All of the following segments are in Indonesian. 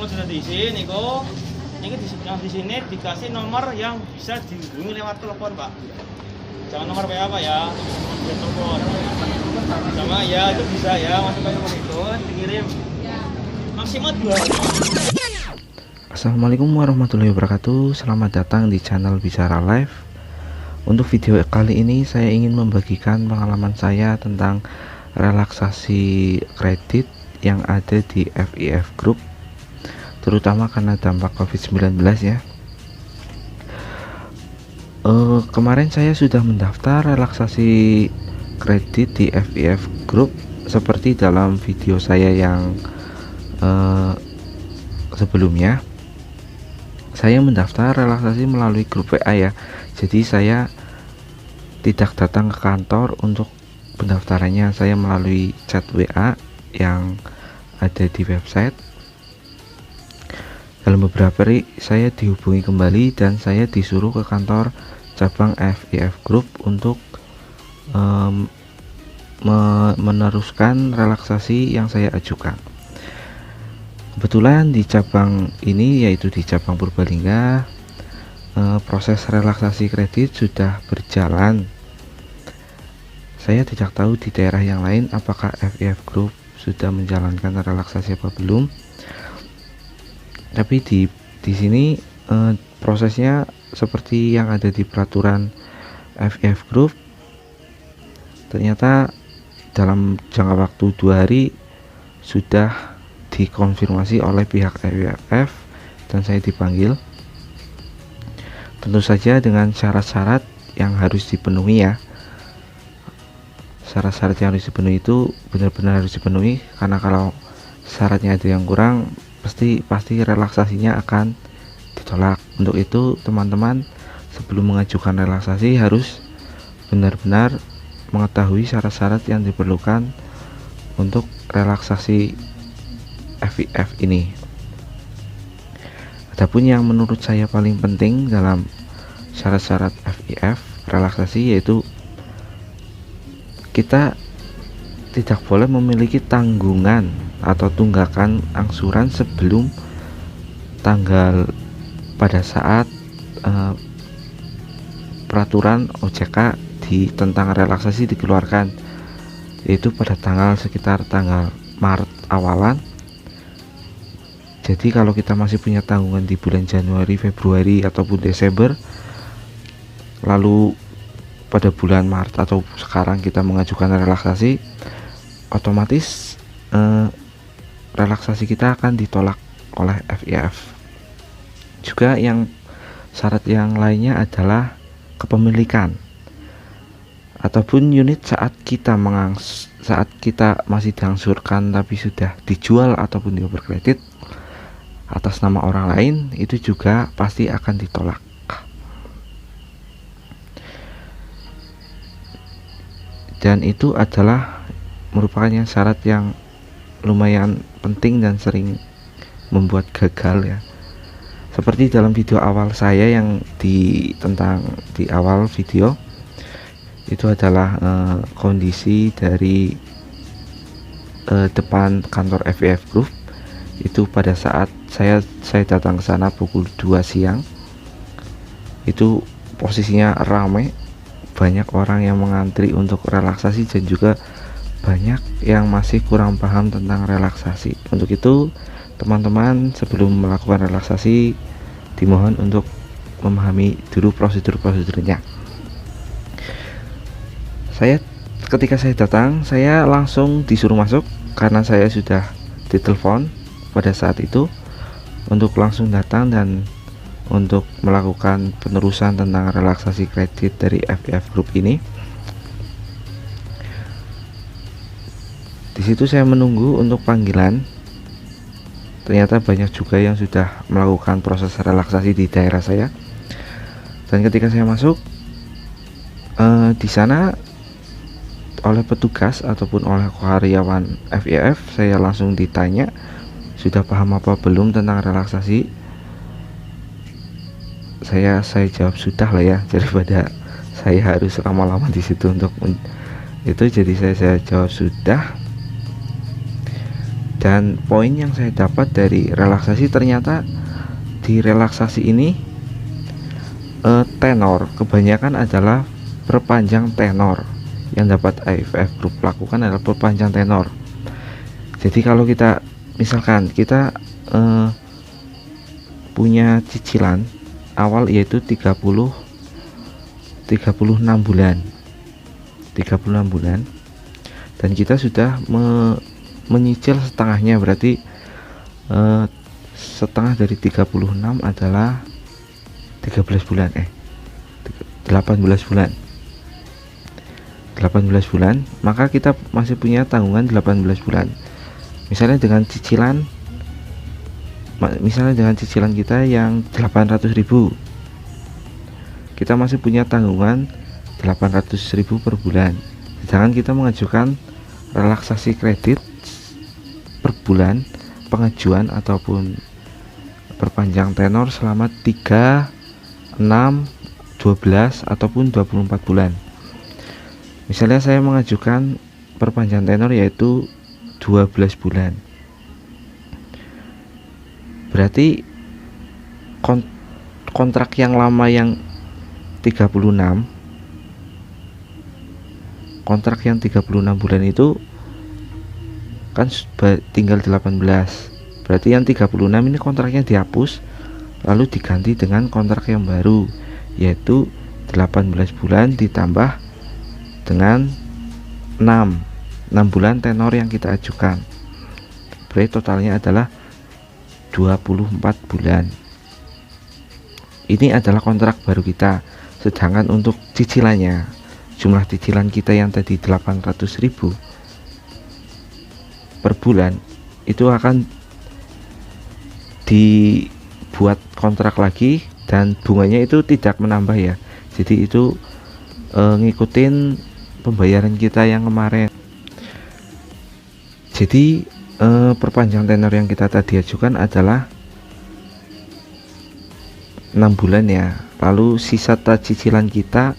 kalau sudah diisi niku ini di sini dikasih nomor yang bisa dihubungi lewat telepon, Pak. Jangan nomor WA, Pak ya. Bisa telepon. Sama ya itu bisa ya, masuk ke nomor itu dikirim. Maksimal 2 hari. Assalamualaikum warahmatullahi wabarakatuh. Selamat datang di channel Bicara Live. Untuk video kali ini saya ingin membagikan pengalaman saya tentang relaksasi kredit yang ada di FIF Group, terutama karena dampak COVID-19 ya. Kemarin saya sudah mendaftar relaksasi kredit di FIF Group seperti dalam video saya yang sebelumnya. Saya mendaftar relaksasi melalui grup WA ya. Jadi saya tidak datang ke kantor untuk pendaftarannya, saya melalui chat WA yang ada di website. Dalam beberapa hari saya dihubungi kembali dan saya disuruh ke kantor cabang FIF Group untuk meneruskan relaksasi yang saya ajukan. Kebetulan di cabang ini, yaitu di cabang Purbalingga, proses relaksasi kredit sudah berjalan. Saya tidak tahu di daerah yang lain apakah FIF Group sudah menjalankan relaksasi apa belum. Tapi di sini prosesnya seperti yang ada di peraturan FIF Group. Ternyata dalam jangka waktu 2 hari sudah dikonfirmasi oleh pihak FIF dan saya dipanggil. Tentu saja dengan syarat-syarat yang harus dipenuhi ya. Syarat-syarat yang harus dipenuhi itu benar-benar harus dipenuhi, karena kalau syaratnya ada yang kurang pasti relaksasinya akan ditolak. Untuk itu teman-teman sebelum mengajukan relaksasi harus benar-benar mengetahui syarat-syarat yang diperlukan untuk relaksasi FIF ini. Adapun yang menurut saya paling penting dalam syarat-syarat FIF relaksasi yaitu kita tidak boleh memiliki tanggungan atau tunggakan angsuran sebelum tanggal pada saat peraturan OJK tentang relaksasi dikeluarkan, yaitu pada sekitar tanggal Maret awalan. Jadi kalau kita masih punya tanggungan di bulan Januari, Februari ataupun Desember, lalu pada bulan Maret atau sekarang kita mengajukan relaksasi, otomatis relaksasi kita akan ditolak oleh FIF. Juga yang syarat yang lainnya adalah kepemilikan ataupun unit saat kita masih diangsurkan tapi sudah dijual ataupun dioper kredit atas nama orang lain, itu juga pasti akan ditolak. Dan itu adalah merupakan syarat yang lumayan penting dan sering membuat gagal ya. Seperti dalam video awal saya yang di awal video itu adalah kondisi dari depan kantor FIF Group. Itu pada saat saya datang ke sana pukul 2 siang. Itu posisinya ramai, banyak orang yang mengantri untuk relaksasi dan juga banyak yang masih kurang paham tentang relaksasi. Untuk itu teman-teman sebelum melakukan relaksasi dimohon untuk memahami dulu prosedur-prosedurnya. Ketika saya datang, saya langsung disuruh masuk karena saya sudah ditelepon pada saat itu untuk langsung datang dan untuk melakukan penerusan tentang relaksasi kredit dari FIF Group ini. Di situ saya menunggu untuk panggilan. Ternyata banyak juga yang sudah melakukan proses relaksasi di daerah saya. Dan ketika saya masuk, di sana oleh petugas ataupun oleh karyawan FIF, saya langsung ditanya sudah paham apa belum tentang relaksasi. Saya jawab sudah lah ya, daripada saya harus lama-lama di situ untuk itu, jadi saya jawab sudah. Dan poin yang saya dapat dari relaksasi, ternyata di relaksasi ini tenor kebanyakan adalah perpanjang tenor. Yang dapat AFF Group lakukan adalah perpanjang tenor. Jadi kalau kita misalkan kita punya cicilan awal yaitu 36 bulan dan kita sudah menyicil setengahnya, berarti setengah dari 36 adalah 18 bulan 18 bulan, maka kita masih punya tanggungan 18 bulan. Misalnya dengan cicilan kita yang 800.000, kita masih punya tanggungan 800.000 per bulan. Sedangkan kita mengajukan relaksasi kredit per bulan, pengajuan ataupun perpanjang tenor selama 3, 6, 12 ataupun 24 bulan. Misalnya saya mengajukan perpanjang tenor yaitu 12 bulan. Berarti kontrak yang lama yang 36 bulan itu kan tinggal 18. Berarti yang 36 ini kontraknya dihapus lalu diganti dengan kontrak yang baru yaitu 18 bulan ditambah dengan 6 bulan tenor yang kita ajukan. Berarti totalnya adalah 24 bulan. Ini adalah kontrak baru kita. Sedangkan untuk cicilannya, jumlah cicilan kita yang tadi 800.000 per bulan itu akan dibuat kontrak lagi dan bunganya itu tidak menambah ya. Jadi itu ngikutin pembayaran kita yang kemarin. Jadi perpanjang tenor yang kita tadi ajukan adalah 6 bulan ya. Lalu sisa cicilan kita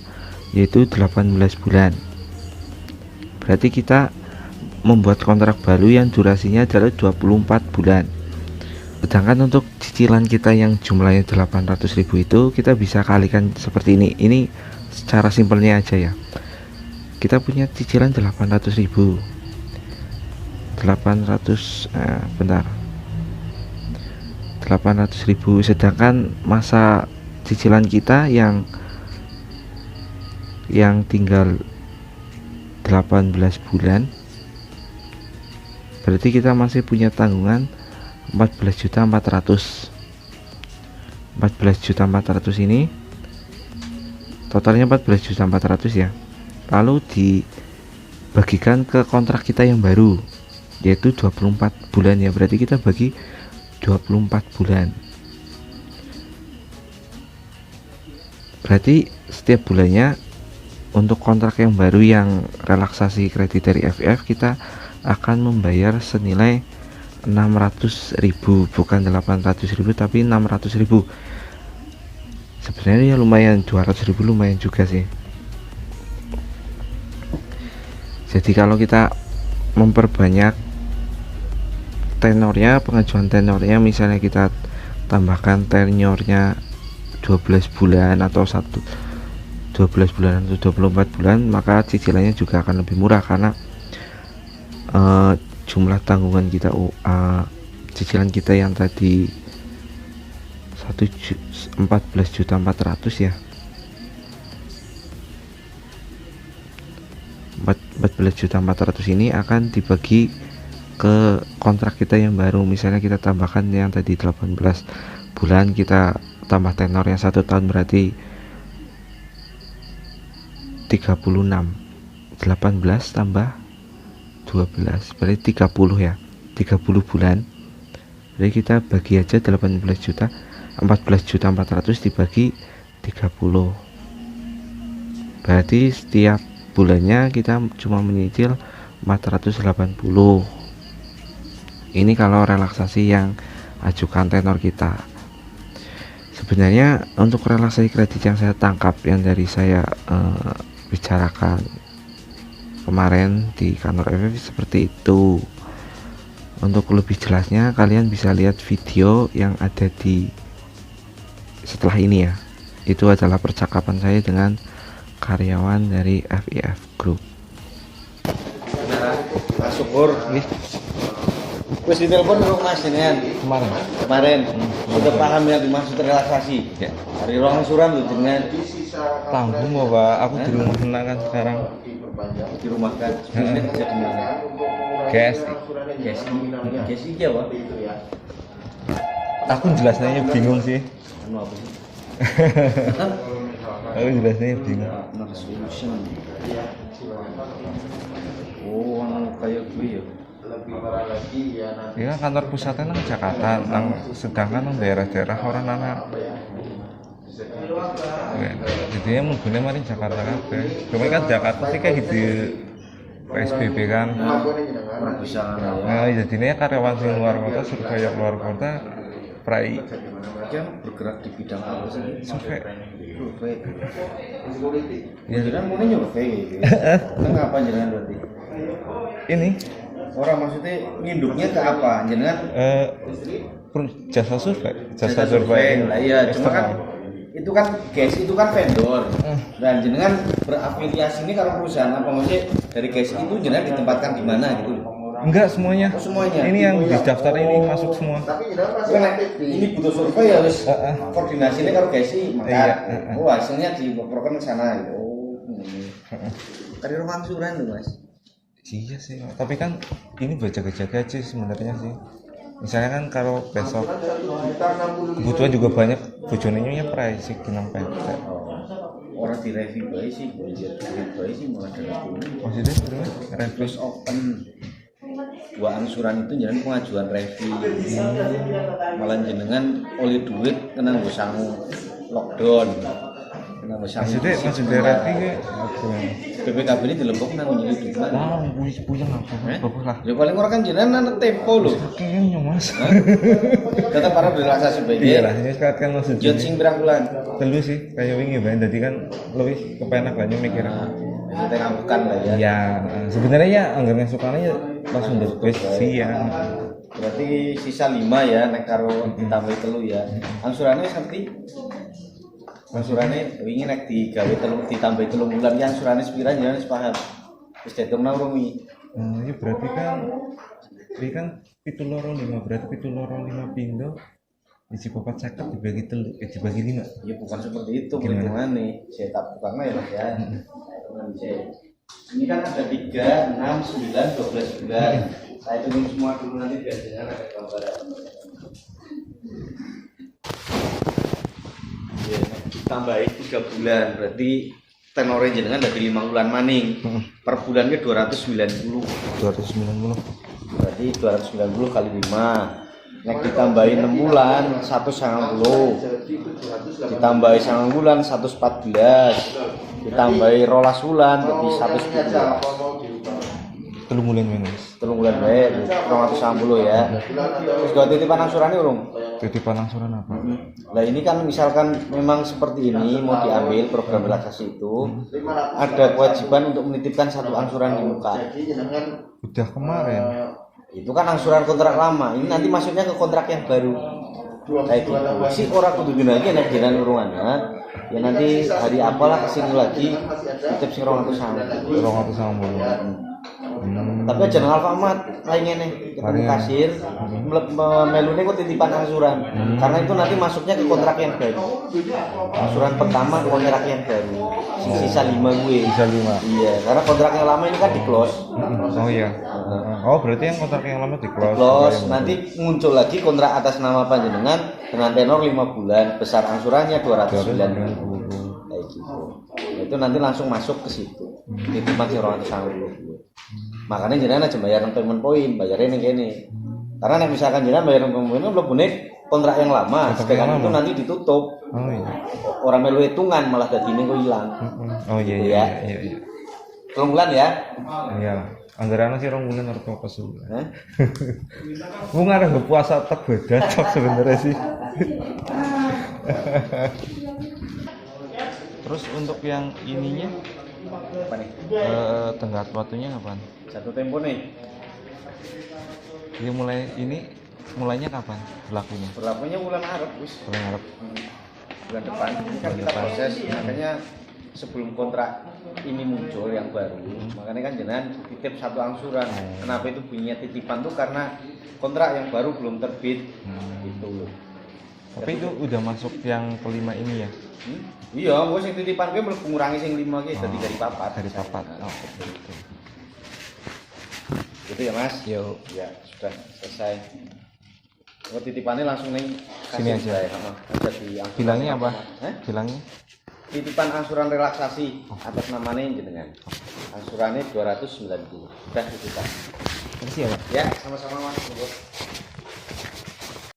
yaitu 18 bulan. Berarti kita membuat kontrak baru yang durasinya adalah 24 bulan. Sedangkan untuk cicilan kita yang jumlahnya 800.000 itu kita bisa kalikan seperti ini. Ini secara simpelnya aja ya. Kita punya cicilan 800.000. 800.000, sedangkan masa cicilan kita yang tinggal 18 bulan, berarti kita masih punya tanggungan 14.400.000. 14.400.000 ini totalnya 14.400.000 ya. Lalu dibagikan ke kontrak kita yang baru yaitu 24 bulan ya. Berarti kita bagi 24 bulan. Berarti setiap bulannya untuk kontrak yang baru yang relaksasi kredit dari FF kita akan membayar senilai 600.000, bukan 800.000 tapi 600.000. Sebenarnya ya lumayan, 200.000 lumayan juga sih. Jadi kalau kita memperbanyak tenornya, pengajuan tenornya, misalnya kita tambahkan tenornya 12 bulan atau 12 bulan atau 24 bulan, maka cicilannya juga akan lebih murah karena jumlah tanggungan kita cicilan kita yang tadi 14.400.000 ya. 14.400.000 ini akan dibagi ke kontrak kita yang baru. Misalnya kita tambahkan yang tadi 18 bulan, kita tambah tenor yang 1 tahun, berarti 36. 18 tambah 12 berarti 30 ya, 30 bulan. Jadi kita bagi aja 14.400.000 dibagi 30, berarti setiap bulannya kita cuma menyicil 480. Ini kalau relaksasi yang ajukan tenor kita. Sebenarnya untuk relaksasi kredit yang saya tangkap, yang dari saya bicarakan kemarin di kantor FF seperti itu. Untuk lebih jelasnya kalian bisa lihat video yang ada di setelah ini ya. Itu adalah percakapan saya dengan karyawan dari FIF Group. Mas Syukur, wis ditelepon dulu Mas jenengan kemarin. Udah paham yang dimaksud relaksasi. Ya. Hari ruang suram tuh jenengan Tanggung Bapak, aku di rumah kan sekarang. di rumah kan. Sebenarnya kerja di mana? Guys, Gesi iki apa? aku jelasnya bingung sih. Anu apa sih? Aku jelasnya bingung. Nah, solution. Oh, anu kayak gue ya. Ya kantor pusatnya nang Jakarta, sedangkan nang daerah-daerah orang anak. Jadi mungkin mari Jakarta kan. Cuma kan Jakarta sih kayak gitu PSBB kan. Orang bisa kan. Nah, jadinya karyawan di luar kota, Surabaya luar kota, prai Kan bergerak di bidang apa sih? survei. Survei. Ya. Jangan mau nyurvei gitu. Nah, ngapa jenengan berarti? Ini Orang maksudnya nginduknya ke apa? Jenengan jasa survei. Lah iya, cuma kan itu kan guys, itu kan vendor. Dan jenengan berafiliasi ini kalau perusahaan apa maksudnya dari guys itu jenengan ditempatkan di mana gitu? Enggak semuanya. Oh, semuanya. Ini yang di daftar ini masuk semua. Ini butuh survei ya harus koordinasinya kalau guys sih maka Iya, oh hasilnya dilaporkan ke sana gitu. Oh, ini. Tadi ruang suran tuh Mas. Iya sih, tapi kan ini berjaga-jaga aja sebenarnya sih. Misalnya kan kalau besok kebutuhan juga banyak, bojone nya price sih kinam PT. Orang di review baik sih, budget baik sih malah ada ini. Maksudnya sebenarnya Reviews open. Dua angsuran itu jangan pengajuan review. Malah jenengan oleh duit kena nggo sangu lockdown. Kena nggo sangu. maksudnya review ke apa? BPKB ini dilebok nang nyelidiki. Wah, puyeng apa? Bagus lah. Ya paling orang kan jenengan anak tempo lho. Kayaknya Mas. Tetap para relaksasi baik. Iya lah, ini sekarang kan maksudnya. Jod sing pirang bulan. Telu sih, kayak wingi bae. Dadi kan lebih kepenak lah mikir. Kita ngabukan lah ya. Ya, sebenarnya ya anggaran sukanya ya langsung debes sih ya. Berarti sisa 5 ya nek karo ditambah telu ya. Angsurannya seperti angsurannya wingi nek digawe telu ditambah 3 bulan ya angsurannya sepira ya wis paham. Wis ditung nang rumi. Iya berarti kan ini kan 725 berarti 725 pindo isi 450 dibagi telu dibagi 5. Ya bukan seperti itu perhitungannya. Saya tak bukan ya Mas ya. Ini kan ada 3, 6, 9, 12 bulan. Saya hitung semua dulu nanti biasanya ada gambaran. Ya, tambahin 3 bulan berarti tenornya jenengan dari 5 bulan maning. Per bulannya 290. 290. Berarti 290 kali 5. Nek ditambahin 6 bulan 190. Ditambahi 9 bulan 114. Ditambahi 12 bulan berarti 110. 3 bulan Mas. 3 bulan bae 290 ya. Terus gak titipan angsurannya urung? Titipan angsuran apa? Nah ini kan misalkan memang seperti ini mau diambil program relaksasi itu ada kewajiban untuk menitipkan 1 angsuran di muka. Udah kemarin. Itu kan angsuran kontrak lama. Ini nanti masuknya ke kontrak yang baru. Kayak gitu. Si orang kudu lagi nek jalan urungannya. Ya nanti hari apalah kesini lagi titip sing 290. Tapi aja nang Alfamart lain ngene ketemu kasir melune kok titipan angsuran. Karena itu nanti masuknya ke kontrak yang baru. Angsuran pertama kontrak yang baru. Sisa 5 gue. Sisa 5. Iya, karena kontrak yang lama ini kan di close. Oh iya. Oh berarti yang kontrak yang lama di close. Close nanti muncul lagi kontrak atas nama panjenengan dengan tenor 5 bulan, besar angsurannya 290. Kayak gitu. Itu nanti langsung masuk ke situ. Titipan sing 290. Makanya jenengan aja bayar payment point, bayarnya ning kene. Karena nek misalkan jenengan bayar payment point mlebune kontrak yang lama, sedangkan itu nanti ditutup. Oh iya. Orang melu hitungan malah dadine kok ilang. Oh iya Ya. iya. 3 bulan ya. Iya. Anggaran sih 2 bulan harus fokus dulu. Hah? Gue ngarep berpuasa tak beda cok sebenarnya sih. Terus untuk yang ininya Apa nih? tenggat waktunya kapan? Jatuh tempo nih. Jadi mulainya kapan berlakunya? Berlakunya bulan Maret, wis. Bulan Maret. Bulan depan. Ini kan kita proses, makanya sebelum kontrak ini muncul yang baru, makanya kan jenengan titip satu angsuran. Kenapa itu bunyinya titipan tuh karena kontrak yang baru belum terbit, gitu loh. Tapi itu udah masuk yang kelima ini ya? Iya, gue sing titipan gue mlebu ngurangi sing 5 ki dadi dari papat. Dari papat. Nah, Oh, betul. gitu ya Mas. Yo. Ya, sudah selesai. Oh, titipannya langsung nih Sini aja. Ada di angsuran. Bilangnya apa? Hah? Bilangnya? Titipan angsuran relaksasi atas namanya jenengan. Angsurannya 290. Sudah titipan. Terima kasih ya, Pak. Ya, sama-sama Mas.